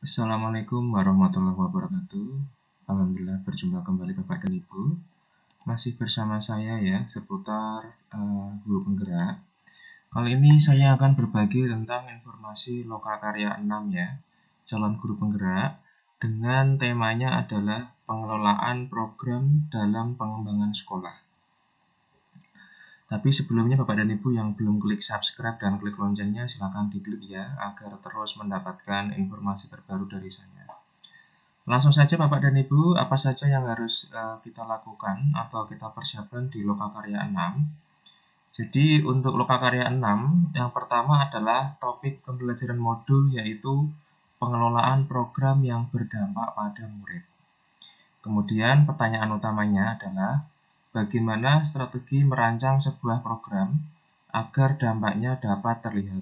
Assalamualaikum warahmatullahi wabarakatuh. Alhamdulillah berjumpa kembali Bapak dan Ibu. Masih bersama saya ya seputar guru penggerak. Kali ini saya akan berbagi tentang informasi Lokakarya 6 ya, calon guru penggerak, dengan temanya adalah pengelolaan program dalam pengembangan sekolah. Tapi sebelumnya Bapak dan Ibu yang belum klik subscribe dan klik loncengnya silahkan diklik ya, agar terus mendapatkan informasi terbaru dari saya. Langsung saja Bapak dan Ibu, apa saja yang harus kita lakukan atau kita persiapkan di Lokakarya 6? Jadi untuk Lokakarya 6, yang pertama adalah topik pembelajaran modul yaitu pengelolaan program yang berdampak pada murid. Kemudian pertanyaan utamanya adalah bagaimana strategi merancang sebuah program agar dampaknya dapat terlihat.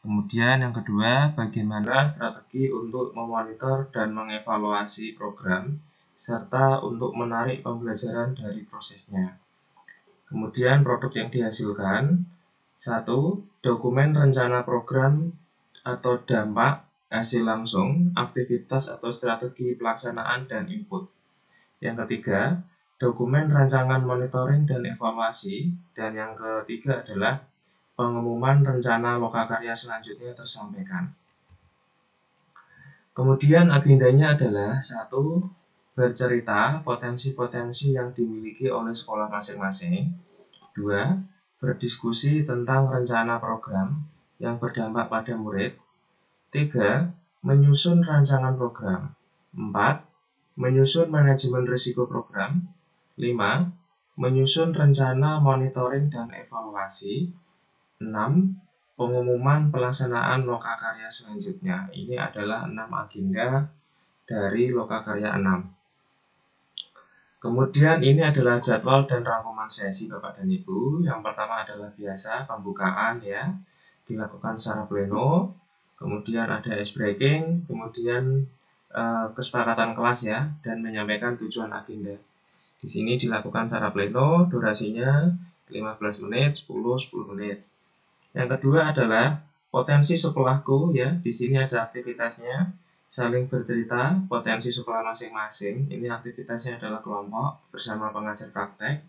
Kemudian yang kedua, bagaimana strategi untuk memonitor dan mengevaluasi program, serta untuk menarik pembelajaran dari prosesnya. Kemudian produk yang dihasilkan, 1. Dokumen rencana program atau dampak, hasil langsung, aktivitas atau strategi pelaksanaan dan input. Yang ketiga, dokumen rancangan monitoring dan evaluasi. Dan yang ketiga adalah pengumuman rencana lokakarya selanjutnya tersampaikan. Kemudian agendanya adalah 1. Bercerita potensi-potensi yang dimiliki oleh sekolah masing-masing. 2. Berdiskusi tentang rencana program yang berdampak pada murid. 3. Menyusun rancangan program. 4. Menyusun manajemen risiko program. 5. Menyusun rencana monitoring dan evaluasi. 6. Pengumuman pelaksanaan lokakarya selanjutnya. Ini adalah 6 agenda dari Lokakarya 6. Kemudian ini adalah jadwal dan rangkuman sesi Bapak dan Ibu. Yang pertama adalah biasa pembukaan ya, dilakukan secara pleno. Kemudian ada ice breaking, kemudian kesepakatan kelas ya, dan menyampaikan tujuan agenda. Di sini dilakukan secara pleno, durasinya 15 menit, 10 menit. Yang kedua adalah potensi sekolahku ya. Di sini ada aktivitasnya, saling bercerita, potensi sekolah masing-masing. Ini aktivitasnya adalah kelompok bersama pengajar praktek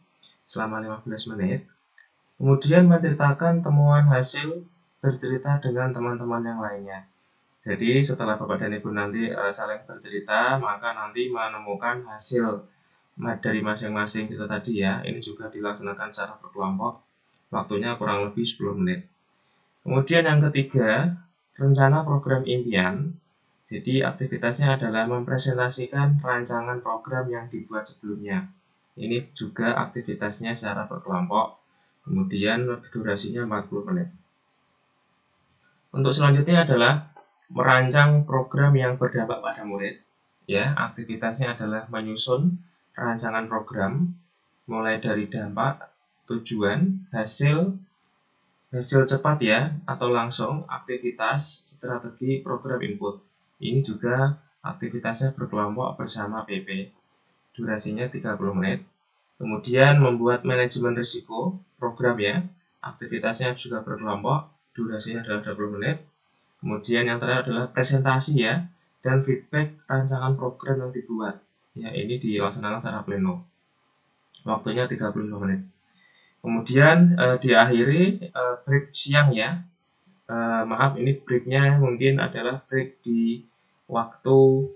selama 15 menit. Kemudian menceritakan temuan hasil bercerita dengan teman-teman yang lainnya. Jadi setelah Bapak dan Ibu nanti saling bercerita, maka nanti menemukan hasil dari masing-masing itu tadi ya. Ini juga dilaksanakan secara berkelompok. Waktunya kurang lebih 10 menit. Kemudian yang ketiga, rencana program impian. Jadi aktivitasnya adalah mempresentasikan rancangan program yang dibuat sebelumnya. Ini juga aktivitasnya secara berkelompok. Kemudian durasinya 40 menit. Untuk selanjutnya adalah merancang program yang berdampak pada murid. Ya, aktivitasnya adalah menyusun rancangan program mulai dari dampak, tujuan, hasil cepat ya, atau langsung, aktivitas, strategi, program input. Ini juga aktivitasnya berkelompok bersama PP. Durasinya 30 menit. Kemudian membuat manajemen risiko program ya. Aktivitasnya juga berkelompok, durasinya adalah 20 menit. Kemudian yang terakhir adalah presentasi ya, dan feedback rancangan program yang dibuat. Ya, ini dilaksanakan secara pleno. Waktunya 35 menit. Kemudian diakhiri break siang ya. Maaf, ini breaknya mungkin adalah break di waktu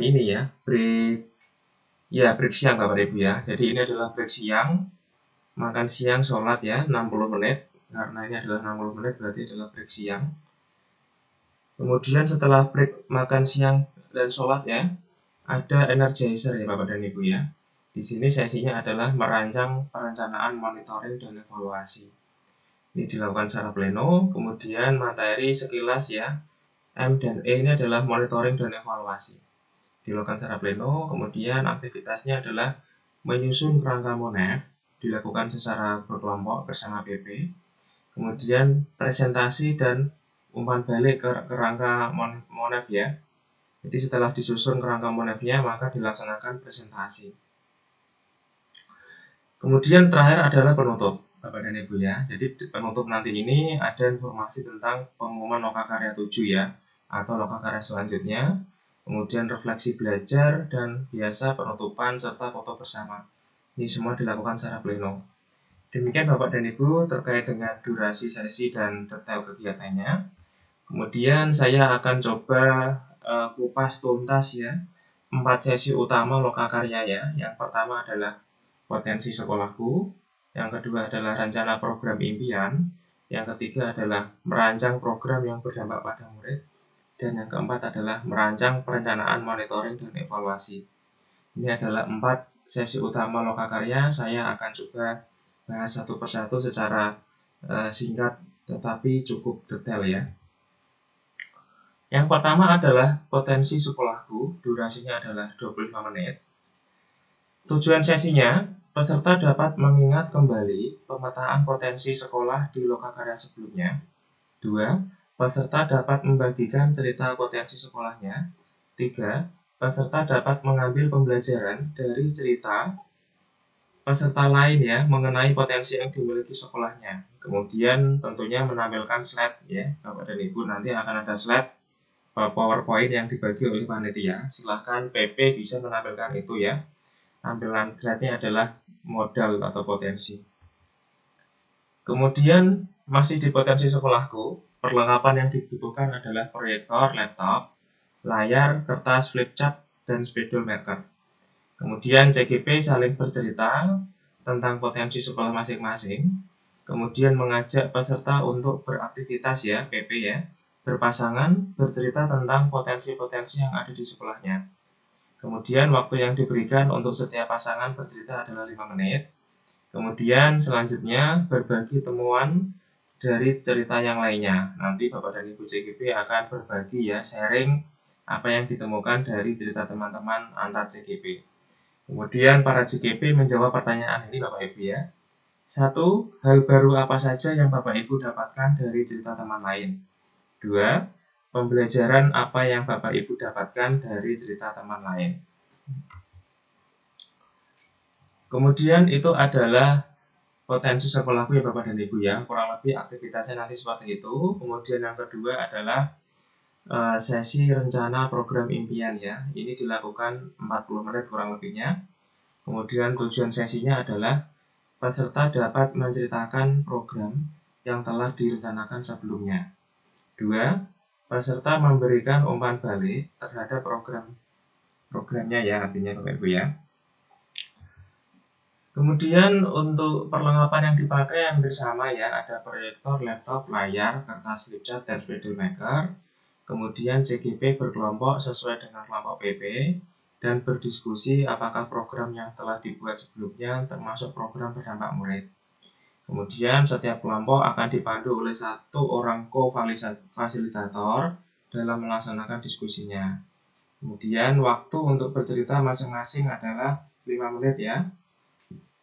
ini ya, break siang Bapak Ibu ya. Jadi ini adalah break siang, makan siang, sholat ya, 60 menit. Karena ini adalah 60 menit berarti adalah break siang. Kemudian setelah break makan siang dan sholat ya, ada energizer ya Bapak dan Ibu ya. Di sini sesinya adalah merancang perencanaan monitoring dan evaluasi. Ini dilakukan secara pleno, kemudian materi sekilas ya, M dan E ini adalah monitoring dan evaluasi. Dilakukan secara pleno, kemudian aktivitasnya adalah menyusun kerangka MONEF, dilakukan secara berkelompok bersama PP. Kemudian presentasi dan umpan balik ke kerangka MONEF ya. Jadi setelah disusun kerangka MONEF-nya, maka dilaksanakan presentasi. Kemudian terakhir adalah penutup Bapak dan Ibu ya. Jadi penutup nanti ini ada informasi tentang pengumuman Lokakarya 7 ya. atau lokakarya selanjutnya, kemudian refleksi belajar, dan biasa penutupan serta foto bersama. Ini semua dilakukan secara pleno. Demikian Bapak dan Ibu terkait dengan durasi sesi dan detail kegiatannya. Kemudian saya akan coba kupas tuntas ya 4 sesi utama lokakarya ya. Yang pertama adalah potensi sekolahku, yang kedua adalah rencana program impian, yang ketiga adalah merancang program yang berdampak pada murid, dan yang keempat adalah merancang perencanaan monitoring dan evaluasi. Ini adalah 4 sesi utama lokakarya. Saya akan coba bahas satu persatu secara singkat tetapi cukup detail ya. Yang pertama adalah potensi sekolahku, durasinya adalah 25 menit. Tujuan sesinya, peserta dapat mengingat kembali pemetaan potensi sekolah di lokakarya sebelumnya. 2. Peserta dapat membagikan cerita potensi sekolahnya. 3. Peserta dapat mengambil pembelajaran dari cerita peserta lain ya mengenai potensi yang dimiliki sekolahnya. Kemudian tentunya menampilkan slide ya, Bapak dan Ibu nanti akan ada slide PowerPoint yang dibagi oleh panitia. Silahkan PP bisa menampilkan itu ya. Tampilan slide-nya adalah modal atau potensi. Kemudian masih di potensi sekolahku, perlengkapan yang dibutuhkan adalah proyektor, laptop, layar, kertas, flip chart, dan spidol marker. Kemudian CGP saling bercerita tentang potensi sekolah masing-masing. Kemudian mengajak peserta untuk beraktivitas ya, PP ya, berpasangan, bercerita tentang potensi-potensi yang ada di sekolahnya. Kemudian waktu yang diberikan untuk setiap pasangan bercerita adalah 5 menit. Kemudian selanjutnya berbagi temuan dari cerita yang lainnya. Nanti Bapak dan Ibu CGP akan berbagi ya, sharing apa yang ditemukan dari cerita teman-teman antar CGP. Kemudian para CGP menjawab pertanyaan ini Bapak Ibu ya. 1. Hal baru apa saja yang Bapak Ibu dapatkan dari cerita teman lain? 2. Pembelajaran apa yang Bapak Ibu dapatkan dari cerita teman lain? Kemudian itu adalah potensi sekolahku ya Bapak dan Ibu ya. Kurang lebih aktivitasnya nanti seperti itu. Kemudian yang kedua adalah sesi rencana program impian ya. Ini dilakukan 40 menit kurang lebihnya. Kemudian tujuan sesinya adalah peserta dapat menceritakan program yang telah direncanakan sebelumnya. 2. Peserta memberikan umpan balik terhadap programnya ya, artinya Bapak Ibu ya. Kemudian untuk perlengkapan yang dipakai hampir sama ya, ada proyektor, laptop, layar, kertas flip chart, dan spidol maker. Kemudian CGP berkelompok sesuai dengan kelompok PP dan berdiskusi apakah program yang telah dibuat sebelumnya termasuk program berdampak murid. Kemudian setiap kelompok akan dipandu oleh satu orang co-fasilitator dalam melaksanakan diskusinya. Kemudian waktu untuk bercerita masing-masing adalah 5 menit ya.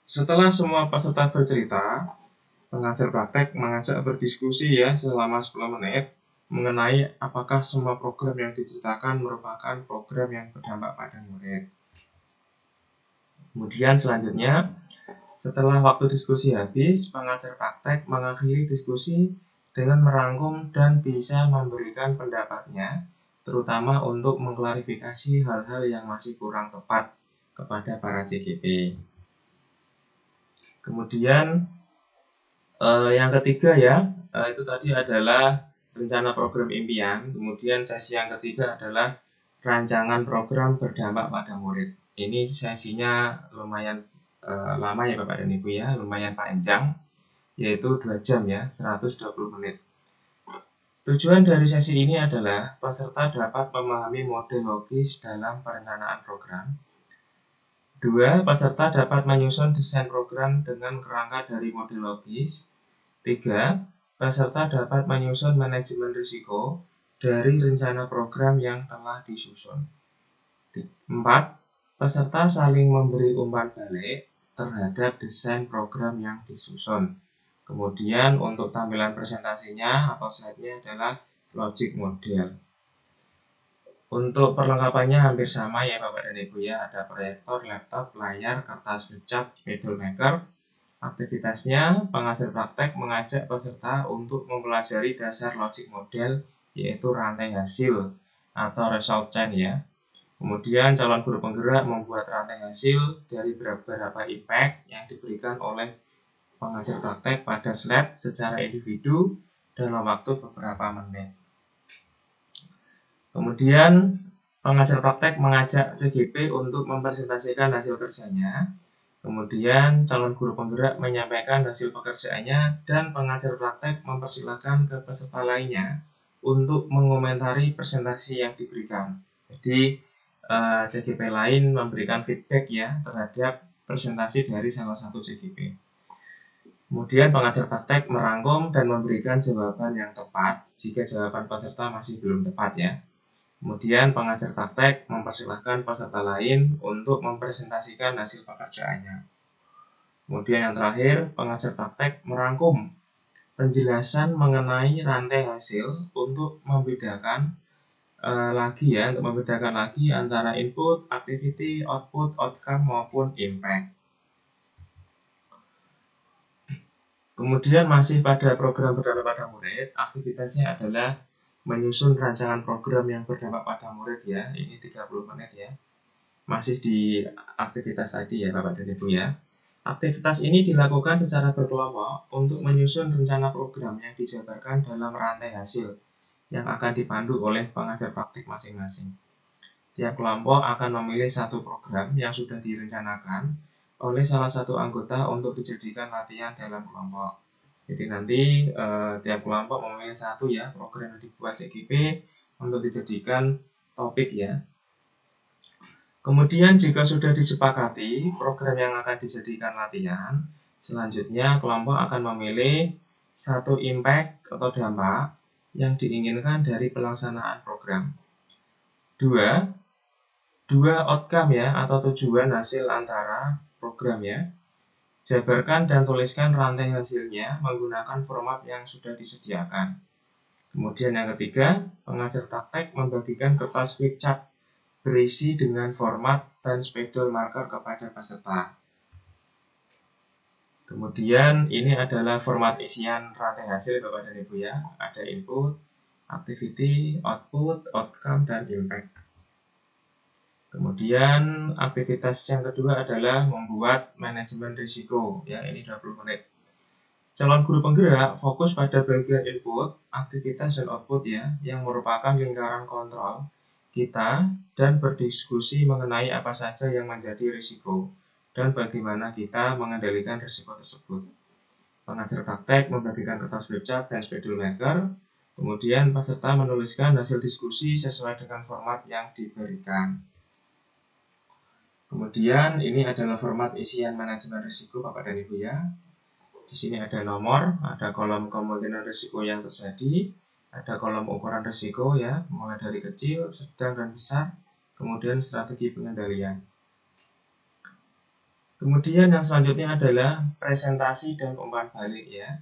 Setelah semua peserta bercerita, pengajar praktek mengajak berdiskusi ya selama 10 menit mengenai apakah semua program yang diceritakan merupakan program yang berdampak pada murid. Kemudian selanjutnya, setelah waktu diskusi habis, pengajar praktek mengakhiri diskusi dengan merangkum dan bisa memberikan pendapatnya, terutama untuk mengklarifikasi hal-hal yang masih kurang tepat kepada para CGP. Kemudian yang ketiga ya, itu tadi adalah rencana program impian. Kemudian sesi yang ketiga adalah rancangan program berdampak pada murid. Ini sesinya lumayan lama ya Bapak dan Ibu ya, lumayan panjang, yaitu 2 jam ya, 120 menit. Tujuan dari sesi ini adalah peserta dapat memahami model logis dalam perencanaan program. 2. Peserta dapat menyusun desain program dengan kerangka dari model logis. 3. Peserta dapat menyusun manajemen risiko dari rencana program yang telah disusun. 4. Peserta saling memberi umpan balik terhadap desain program yang disusun. Kemudian untuk tampilan presentasinya atau slide-nya adalah logic model. Untuk perlengkapannya hampir sama ya Bapak dan Ibu ya, ada proyektor, laptop, layar, kertas flip chart, spidol maker. Aktivitasnya, pengajar praktek mengajak peserta untuk mempelajari dasar logic model yaitu rantai hasil atau result chain ya. Kemudian calon guru penggerak membuat rantai hasil dari beberapa impact yang diberikan oleh pengajar praktek pada slide secara individu dalam waktu beberapa menit. Kemudian pengajar praktek mengajak CGP untuk mempresentasikan hasil kerjanya. Kemudian calon guru penggerak menyampaikan hasil pekerjaannya dan pengajar praktek mempersilahkan ke peserta lainnya untuk mengomentari presentasi yang diberikan. Jadi CGP lain memberikan feedback ya terhadap presentasi dari salah satu CGP. Kemudian pengajar praktek merangkum dan memberikan jawaban yang tepat jika jawaban peserta masih belum tepat ya. Kemudian pengajar praktek mempersilahkan peserta lain untuk mempresentasikan hasil pekerjaannya. Kemudian yang terakhir, pengajar praktek merangkum penjelasan mengenai rantai hasil untuk membedakan lagi antara input, activity, output, outcome maupun impact. Kemudian masih pada program berdampak pada murid, aktivitasnya adalah menyusun rancangan program yang berdampak pada murid ya. Ini 30 menit ya. Masih di aktivitas tadi ya Bapak dan Ibu ya. Aktivitas ini dilakukan secara berkelompok untuk menyusun rencana program yang dijabarkan dalam rantai hasil yang akan dipandu oleh pengajar praktik masing-masing. Tiap kelompok akan memilih satu program yang sudah direncanakan oleh salah satu anggota untuk dijadikan latihan dalam kelompok. Jadi nanti tiap kelompok memilih satu ya program yang dibuat CGP untuk dijadikan topik ya. Kemudian jika sudah disepakati program yang akan dijadikan latihan, selanjutnya kelompok akan memilih satu impact atau dampak yang diinginkan dari pelaksanaan program. Dua outcome ya atau tujuan hasil antara program ya. Jabarkan dan tuliskan rantai hasilnya menggunakan format yang sudah disediakan. Kemudian yang ketiga, pengajar praktek membagikan kertas flipchart berisi dengan format dan spidol marker kepada peserta. Kemudian ini adalah format isian rantai hasil Bapak dan Ibu ya. Ada input, activity, output, outcome, dan impact. Kemudian aktivitas yang kedua adalah membuat manajemen risiko ya, ini 20 menit. Calon guru penggerak fokus pada bagian input, aktivitas dan output ya, yang merupakan lingkaran kontrol kita dan berdiskusi mengenai apa saja yang menjadi risiko dan bagaimana kita mengendalikan risiko tersebut. Pengajar praktek membagikan kertas flipchart dan spidol marker, kemudian peserta menuliskan hasil diskusi sesuai dengan format yang diberikan. Kemudian ini adalah format isian manajemen risiko Bapak dan Ibu ya. Di sini ada nomor, ada kolom kemungkinan risiko yang terjadi, ada kolom ukuran risiko ya, mulai dari kecil, sedang, dan besar, kemudian strategi pengendalian. Kemudian yang selanjutnya adalah presentasi dan umpan balik ya.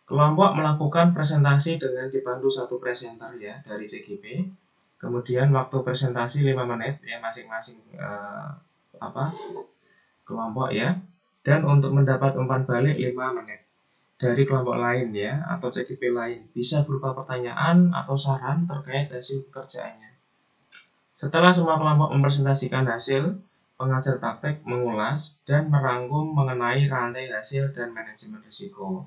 Kelompok melakukan presentasi dengan dipandu satu presenter ya dari CGP. Kemudian waktu presentasi 5 menit ya masing-masing kelompok ya. Dan untuk mendapat umpan balik 5 menit dari kelompok lain ya atau CGP lain, bisa berupa pertanyaan atau saran terkait hasil pekerjaannya. Setelah semua kelompok mempresentasikan hasil, pengajar praktek mengulas dan merangkum mengenai rantai hasil dan manajemen risiko.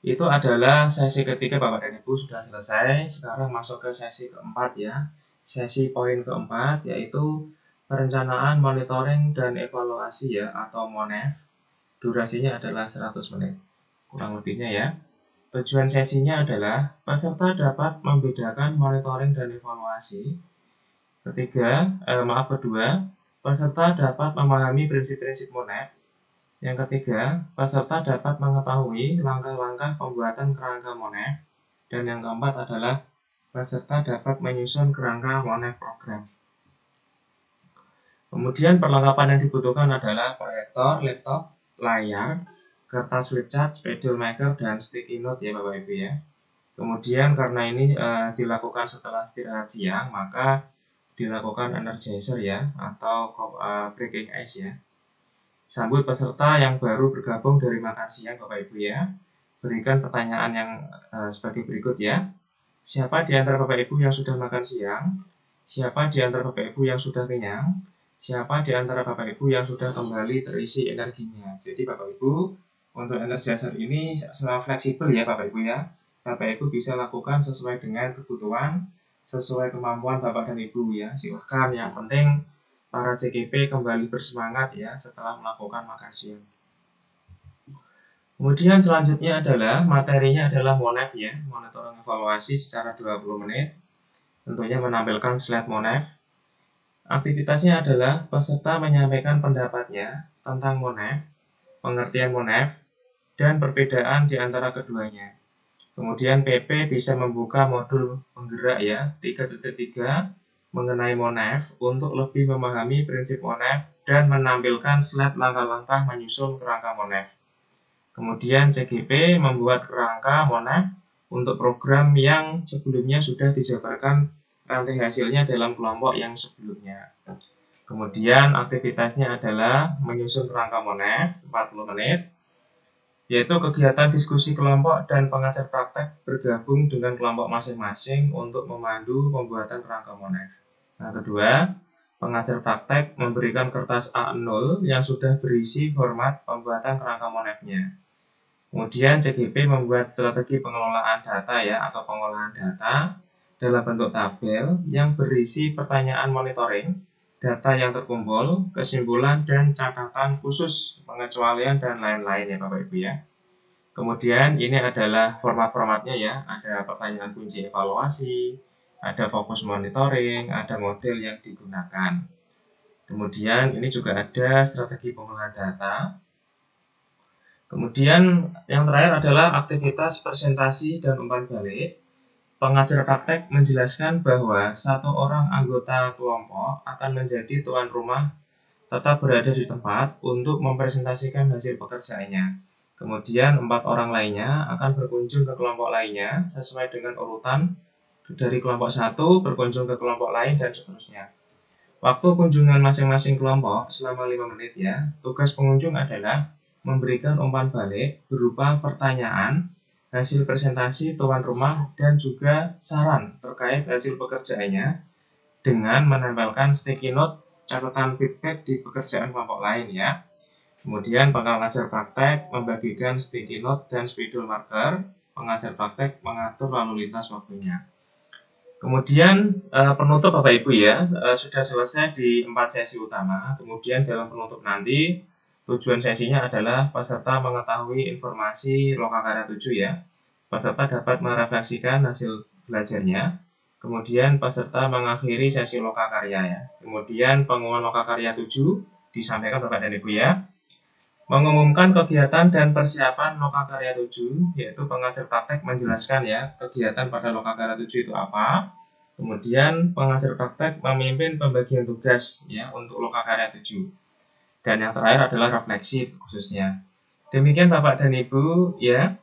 Itu adalah sesi ketiga Bapak dan Ibu sudah selesai. Sekarang masuk ke sesi keempat ya. Sesi poin keempat yaitu perencanaan, monitoring, dan evaluasi ya atau MONEV. Durasinya adalah 100 menit. Kurang lebihnya ya. Tujuan sesinya adalah peserta dapat membedakan monitoring dan evaluasi. Kedua, peserta dapat memahami prinsip-prinsip MONEV. Yang ketiga, peserta dapat mengetahui langkah-langkah pembuatan kerangka MONEV. Dan yang keempat adalah peserta dapat menyusun kerangka MONEV program. Kemudian perlengkapan yang dibutuhkan adalah proyektor, laptop, layar, kertas flipchart, spidol maker, dan sticky note ya Bapak Ibu ya. Kemudian karena ini dilakukan setelah istirahat siang, maka dilakukan energizer ya atau breaking ice ya. Sambut peserta yang baru bergabung dari makan siang Bapak Ibu ya. berikan pertanyaan yang sebagai berikut ya. Siapa di antara Bapak Ibu yang sudah makan siang? Siapa di antara Bapak Ibu yang sudah kenyang? Siapa di antara Bapak Ibu yang sudah kembali terisi energinya? Jadi Bapak Ibu, untuk energizer ini selalu fleksibel ya Bapak Ibu ya. Bapak Ibu bisa lakukan sesuai dengan kebutuhan, sesuai kemampuan Bapak dan Ibu ya. Silahkan, yang penting para CGP kembali bersemangat ya setelah melakukan makan siang. Kemudian selanjutnya adalah materinya adalah MONEV ya, monitoring evaluasi secara 20 menit. Tentunya menampilkan slide MONEV. Aktivitasnya adalah peserta menyampaikan pendapatnya tentang MONEV, pengertian MONEV, dan perbedaan di antara keduanya. Kemudian PP bisa membuka modul penggerak ya 3.3 mengenai MONEV untuk lebih memahami prinsip MONEV dan menampilkan slide langkah-langkah menyusun kerangka MONEV. Kemudian CGP membuat kerangka MONEV untuk program yang sebelumnya sudah dijabarkan rantai hasilnya dalam kelompok yang sebelumnya. Kemudian aktivitasnya adalah menyusun kerangka MONEV 40 menit, yaitu kegiatan diskusi kelompok dan pengajar praktek bergabung dengan kelompok masing-masing untuk memandu pembuatan kerangka MONEV. Yang kedua, pengajar praktek memberikan kertas A0 yang sudah berisi format pembuatan kerangka MONEV-nya. Kemudian CGP membuat strategi pengelolaan data ya atau pengolahan data dalam bentuk tabel yang berisi pertanyaan monitoring, data yang terkumpul, kesimpulan dan catatan khusus, pengecualian dan lain-lain ya Bapak Ibu ya. Kemudian ini adalah format-formatnya ya, ada pertanyaan kunci evaluasi, ada fokus monitoring, ada model yang digunakan. Kemudian ini juga ada strategi pengolahan data. Kemudian yang terakhir adalah aktivitas presentasi dan umpan balik. Pengajar praktek menjelaskan bahwa satu orang anggota kelompok akan menjadi tuan rumah tetap berada di tempat untuk mempresentasikan hasil pekerjaannya. Kemudian 4 orang lainnya akan berkunjung ke kelompok lainnya sesuai dengan urutan dari kelompok 1 berkunjung ke kelompok lain dan seterusnya. Waktu kunjungan masing-masing kelompok selama 5 menit ya. Tugas pengunjung adalah memberikan umpan balik berupa pertanyaan, hasil presentasi tuan rumah, dan juga saran terkait hasil pekerjaannya dengan menempelkan sticky note catatan feedback di pekerjaan kelompok lain ya. Kemudian pengajar praktek membagikan sticky note dan spidol marker. Pengajar praktek mengatur lalu lintas waktunya. Kemudian penutup Bapak Ibu ya, sudah selesai di 4 sesi utama. Kemudian dalam penutup nanti tujuan sesinya adalah peserta mengetahui informasi Lokakarya 7 ya. Peserta dapat merefleksikan hasil belajarnya. Kemudian peserta mengakhiri sesi Lokakarya ya. Kemudian pengumuman Lokakarya 7 disampaikan Bapak dan Ibu ya. Mengumumkan kegiatan dan persiapan Lokakarya 7, yaitu pengajar praktek menjelaskan ya kegiatan pada Lokakarya 7 itu apa. Kemudian pengajar praktek memimpin pembagian tugas ya untuk Lokakarya 7. Dan yang terakhir adalah refleksi khususnya. Demikian Bapak dan Ibu ya,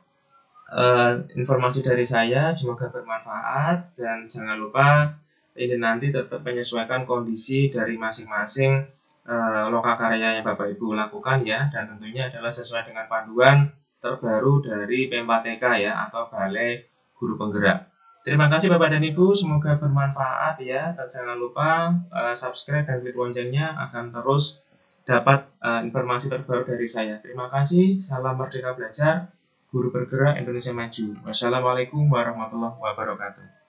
informasi dari saya semoga bermanfaat, dan jangan lupa ini nanti tetap menyesuaikan kondisi dari masing-masing lokakarya yang Bapak Ibu lakukan ya, dan tentunya adalah sesuai dengan panduan terbaru dari P4TK ya atau Balai Guru Penggerak. Terima kasih Bapak dan Ibu, semoga bermanfaat ya, dan jangan lupa subscribe dan klik loncengnya akan terus dapat informasi terbaru dari saya. Terima kasih, salam merdeka belajar, Guru Bergerak Indonesia Maju. Wassalamualaikum warahmatullahi wabarakatuh.